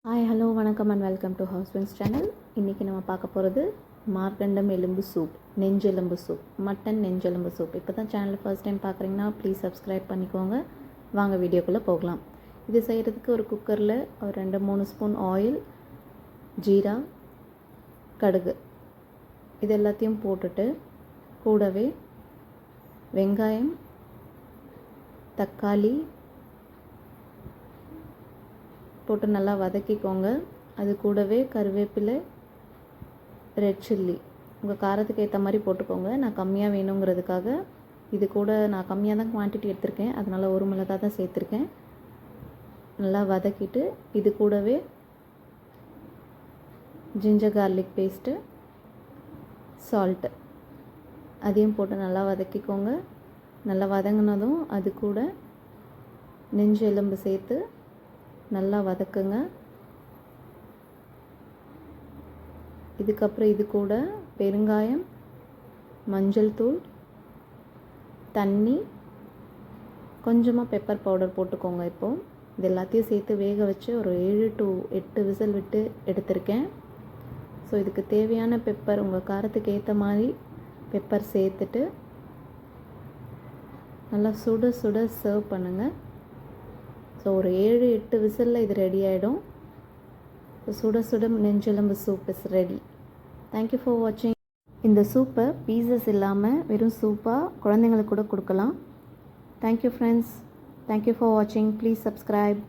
Hi hello வணக்கம் and welcome to HouseWings channel. இன்றைக்கி நம்ம பார்க்க போகிறது மார்க்கண்டம் எலும்பு சூப், நெஞ்சு எலும்பு சூப், மட்டன் நெஞ்சு எலும்பு சூப். இப்போ தான் சேனல் ஃபர்ஸ்ட் டைம் பார்க்குறீங்கன்னா ப்ளீஸ் சப்ஸ்கிரைப் பண்ணிக்கோங்க. வாங்க வீடியோக்குள்ளே போகலாம். இது செய்கிறதுக்கு ஒரு குக்கரில் ஒரு 2-3 ஸ்பூன் ஆயில், ஜீரா, கடுகு இது எல்லாத்தையும் போட்டுட்டு கூடவே வெங்காயம், தக்காளி போட்டு நல்லா வதக்கிக்கோங்க. அது கூடவே கருவேப்பிலை, ரெட் சில்லி உங்கள் காரத்துக்கு ஏற்ற மாதிரி போட்டுக்கோங்க. நான் கம்மியாக வேணுங்கிறதுக்காக இது கூட நான் கம்மியாக தான் குவான்டிட்டி எடுத்திருக்கேன், அதனால் ஒரு மிளகாய் தான் சேர்த்துருக்கேன். நல்லா வதக்கிட்டு இது கூடவே ஜிஞ்சர் கார்லிக் பேஸ்ட்டு, சால்ட்டு அதையும் போட்டு நல்லா வதக்கிக்கோங்க. நல்லா வதங்கினதும் அது கூட நெஞ்சு எலும்பு சேர்த்து நல்லா வதக்குங்க. இதுக்கப்புறம் இது கூட பெருங்காயம், மஞ்சள் தூள், தண்ணி, கொஞ்சமாக பெப்பர் பவுடர் போட்டுக்கோங்க. இப்போது இது எல்லாத்தையும் சேர்த்து வேக வச்சு ஒரு 7 to 8 விசில் விட்டு எடுத்திருக்கேன். ஸோ இதுக்கு தேவையான பெப்பர் உங்கள் காரத்துக்கு ஏற்ற மாதிரி பெப்பர் சேர்த்துட்டு நல்லா சுட சுட சர்வ் பண்ணுங்கள். ஸோ ஒரு 7-8 விசிலில் இது ரெடி ஆகிடும். சுட சுட நெஞ்செலும்பு soup is ready. Thank you for வாட்சிங். இந்த சூப்பை பீசஸ் இல்லாமல் வெறும் சூப்பாக குழந்தைங்களுக்கு கூட கொடுக்கலாம். Thank you friends. தேங்க்யூ ஃபார் வாட்சிங். Please subscribe.